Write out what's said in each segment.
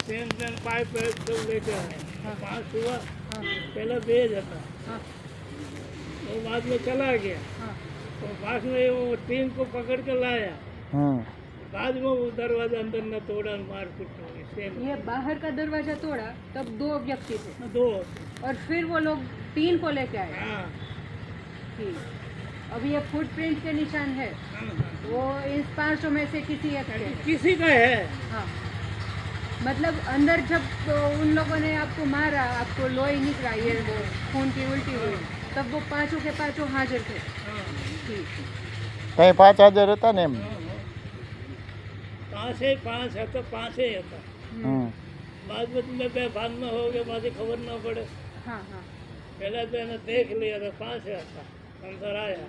Pen pen pipe सब लेके आए। 5 हुआ, पहले 2 था, वो बाद में चला गया। तो बाद में वो 3 को पकड़ के लाया, बाद में वो दरवाजा अंदर न तोड़ा, मार पीट हो गई। ये बाहर का दरवाजा तोड़ा तब 2 व्यक्ति थे 2। और फिर वो लोग 3 को लेके आए। हाँ ठीक। अब ये फुटप्रिंट के निशान है, वो इस 500 में से किसी एक के हैं। किसी का है। हाँ, मतलब अंदर जब तो उन लोगों ने आपको मारा, आपको लोई निकला, ये वो खून की उल्टी हुई, तब वो 5 के 5 हाजिर थे। ठीक। કઈ 5000 હતા ને એમ 5 है तो 5 था। बाद में तुम्हें बेभान में हो गए, बाद में खबर ना पड़े। हाँ हाँ। पहले तो मैंने देख लिया तो 5 था, अंदर आया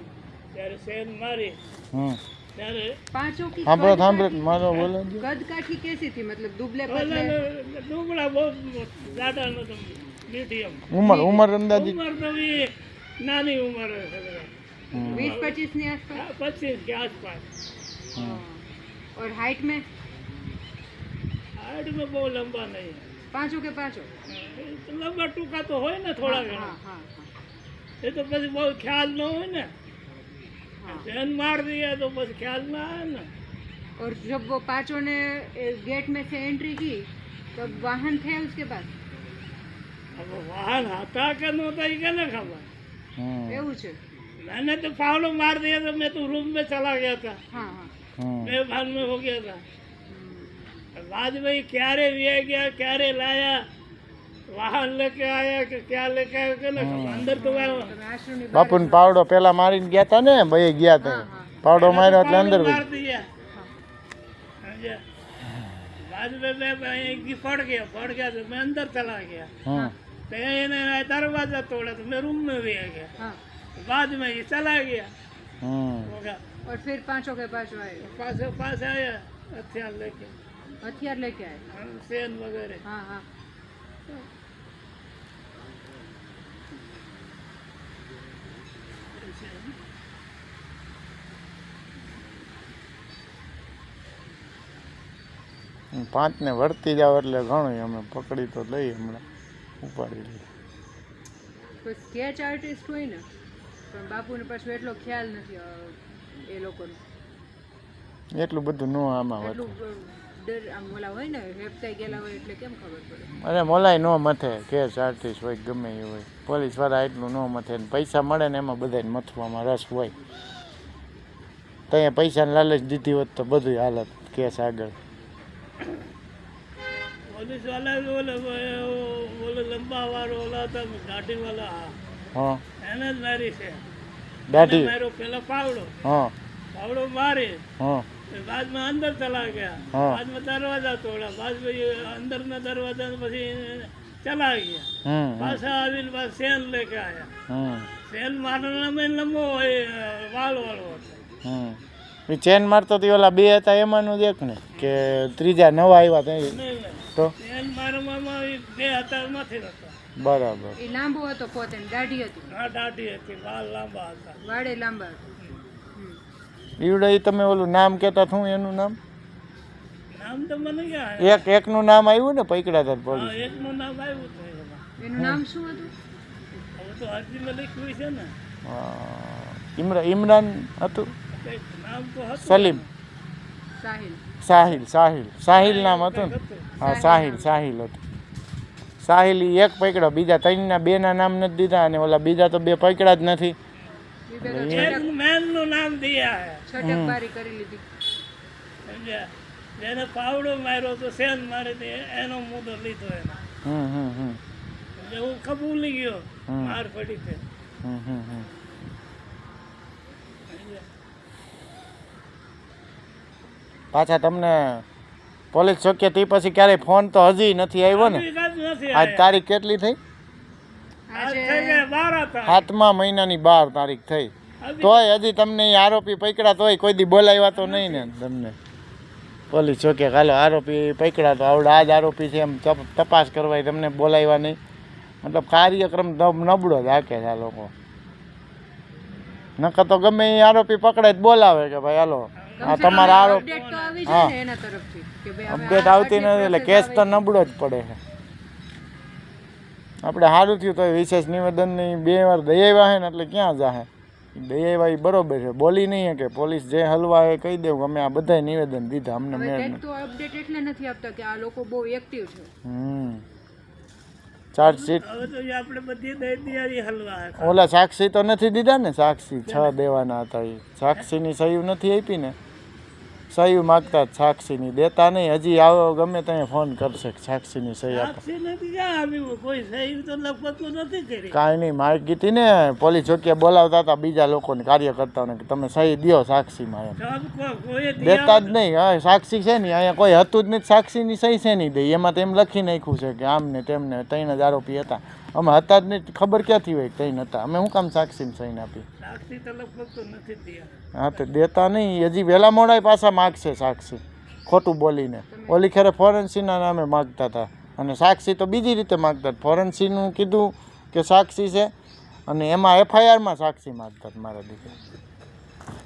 ત્યારે સેન મારી ત્યારે 5 की સાંભળો સાંભળો મારો બોલે कद काठी कैसी थी, मतलब दुबले पतले? ડુબળા બહુ જાડા નતો, મીડિયમ ઉંમર ઉંમર અંદાજિત ઉંમર તો એ નાની ઉંમર છે, 20-25 ની आसपास। 25 के आसपास। और हाइट में? हाइट में बहुत लंबा नहीं है, 5 के 5। लंबा टूका तो हो ना थोड़ा घना, हाँ हाँ हाँ। ये तो बस बहुत ख्याल न हो ना, हाँ। सेन मार दिया तो बस ख्याल ना आया ना। और जब वो 5 ने गेट में से एंट्री की तब वाहन थे उसके पास? अब वाहन आता के नहोता ही क्या ना खबर। એવું છે? मैंने तो फावड़ो मार दिया तो मैं तो रूम में चला गया था, हाँ हाँ। बेभान में हो गया था। बाद में क्यारे दिया गया, क्यारे लाया, वाहन लेके आया कि क्या लेके आया कि ना खबर। अंदर तो आया તમે આશ્રમની બહાર બાપુને પાવડો પેલા મારીને ગયા તા ને ભાઈ ગયા તા પાવડો માર્યો એટલે અંદર मार વહી दिया। समझे? बाद में मैं एक पड़ गया तो मैं अंदर चला गया, तो इन्हें दरवाजा तोड़ा तो मैं रूम में भी आ गया। हाँ। बाद में ये चला गया होगा, और फिर 5 के 5 आए, पास आया हथियार लेके, हथियार लेके आए। सेन वगैरह। हाँ हाँ। પાંચ ને વળતી જાવ એટલે ઘણું અમે પકડી તો લઈ હમણાં ઉપાડી લઈ તો સ્કેચ આર્ટિસ્ટ હોય ને, પણ બાપુને પાછું એટલો ખ્યાલ નથી એ લોકોનો, એટલું બધું ન આમાં વાત એટલું ડર આમ ઓલા હોય ને હેપતાઈ ગયેલા હોય એટલે કેમ ખબર પડે? અરે મોલાય ન મથે કેસ આર્ટિસ્ટ હોય ગમે એ હોય પોલીસવાળા એટલું ન મથે ને પૈસા મળે ને એમાં બધાને મથવામાં રસ હોય ત્યાં પૈસાને લાલચ દીધી હોત તો બધું હાલત કેસ આગળ पुलिस वाला भी बोले लंबा वाला वाला था, गाड़ी वाला हाँ है ना, नारी से दाढ़ी मेरे पहला हाँ पावड़ो मारे, हाँ फिर बाद में अंदर चला गया, हाँ। बाद में दरवाजा तोड़ा, बाद में ये अंदर ना दरवाजा પછી चला गया, पासा आવીને बाद सेन लेके आया। सेन मारना में लंबो वाल वालो હતો। એ ચેન મારતો તો ઓલા બે હતા એમાંનું જ એક ને કે ત્રીજા નવા આવ્યા ત્યાં નહીં તો સેન મારવામાં બે હતા નથી રહેતા, બરાબર એ લાંબો હતો પોતે ને દાઢી હતી, હા દાઢી હતી, વાળ લાંબા હતા। વાળે લાંબા હતા। ઈવડે ઈ તમે ઓલું નામ કહેતા શું એનું નામ નામ તો મને ક્યાં એકનું નામ આવ્યું ને પકડા હતા હા પોલીસ એકનું નામ આવ્યું હતું એમાં, એનું નામ શું હતું? હવે તો અરજીમાં લખ્યું છે ને, ઇમરાન હતું કંઈક નામ તો હતું સલીમ સાહિલ। સાહિલ નામ હતું ને હા સાહિલ હતું સાહિલ ઈ એક પકડ્યો બીજા ત્રણના બેના નામ નથી દીધા અને ઓલા બીજા તો બે પકડ્યા જ નથી એ બે તો એક મેનનું નામ દિયા હે, છટકબારી કરી લીધી। સમજ્યા? જેને પાવડો માર્યો તો સેન મારી દે એનો મુદ્દો લીધો એને, એટલે હું કબૂલી ગયો માર પડી છે। પાછા તમને પોલીસ ચોકીએ તે પછી ક્યારેય ફોન તો હજી નથી આવ્યો ને નથી આજ તારીખ કેટલી થઈ આજ થઈ ગયા 12 હતા, 7મા મહિનાની 12 તારીખ થઈ તોય હજી તમને ઈ આરોપી પકડ્યા તોય કોઈ દી બોલાવ્યા તો નહીં ને તમને પોલીસ ચોકે હાલો આરોપી પકડ્યા તો આવડે આજ આરોપી છે એમ તપાસ કરવા તમને બોલાવ્યા નહીં મતલબ કાર્યક્રમ નબળો જ હાકે છે આ લોકો નકર તો ગમે એ આરોપી પકડાય બોલાવે કે ભાઈ હાલો આ તમારા આરોપ અપડેટ તો આવી હા. જાય ને એના તરફથી કે ભાઈ હવે અપડેટ આ આવતી આટલી નથી એટલે process કેસ તો આવે. નબળો જ પડે છે આપણે સારું થયું તો વિશેષ નિવેદનની 2 વાર દઈ આવ્યા છે ને એટલે ક્યાં જાહે દઈ આવ્યા એ બરોબર છે બોલી નહીં કે પોલીસ જે હલવા એ કહી દેવું અમે આ બધા નિવેદન દીધા અમને હવે મેળ કંઈક નથી તો અપડેટ એટલે નથી આપતા કે આ લોકો બહુ એક્ટિવ છે. ચાર્જશીટ હવે તો એ આપણે બધી દઈ હલવા હતા. ઓલા સાક્ષી તો નથી દીધા ને સાક્ષી 6 દેવાના હતા એ સાક્ષીની સહી નથી આપી ને સહી માગતા જ સાક્ષીની દેતા નહીં હજી આવો ગમે ત્યાં ફોન કરશે કે સાક્ષીની સહી આપો સાક્ષી નથી ક્યાં આવ્યું કોઈ સહી તો લગભગ તો નથી કરી. કાંઈ નહીં માગી હતી ને પોલીસ ચોકીએ બોલાવતા હતા બીજા લોકોને કાર્યકર્તાઓને કે તમે સહી દ્યો સાક્ષીમાં એમ જવાબ કોઈએ દેતા જ નહીં હા સાક્ષી છે ને અહીંયા કોઈ હતું જ નહીં સાક્ષીની સહી છે નહીં દઈ એમાં તો એમ લખી નાખ્યું છે કે આમ ને તેમને 3 જ આરોપી હતા અમે હતા જ નહીં ખબર ક્યાંથી હોય 3 હતા અમે શું કામ સાક્ષીને સહી આપી સાક્ષી તો લગભગ તો નથી દિયા. હા તો દેતા નહીં હજી વહેલા મોડા પાછા માગશે સાક્ષી ખોટું બોલીને ઓલી ખેરે ફોરેન્સિકના નામે માગતા હતા અને સાક્ષી તો બીજી રીતે માગતા હતા ફોરેન્સિકનું કીધું કે સાક્ષી છે અને એમાં એફઆઈઆરમાં સાક્ષી માગતા હતા મારા દીકરા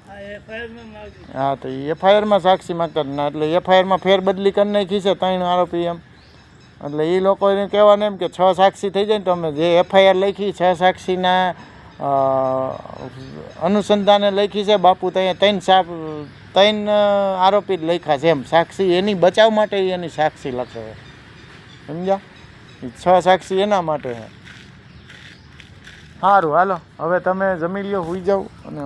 આ FIR માં માગ્યું. હા તો એ એફઆઈઆરમાં સાક્ષી માગતા હતા એટલે એફઆઈઆરમાં ફેરબદલી કરી નાખી છે 3 આરોપી એમ એટલે એ લોકોને કહેવાનું એમ કે 6 સાક્ષી થઈ જાય ને તો અમે જે એફઆઈઆર લખી 6 સાક્ષીના અનુસંધાને લખી છે બાપુ ત્યાં 3 આરોપી જ લખ્યા છે એમ સાક્ષી એની બચાવ માટે એની સાક્ષી લખે છે સમજ્યા એ 6 સાક્ષી એના માટે છે સારું હાલો હવે તમે જમી લ્યો સુઈ જાઓ અને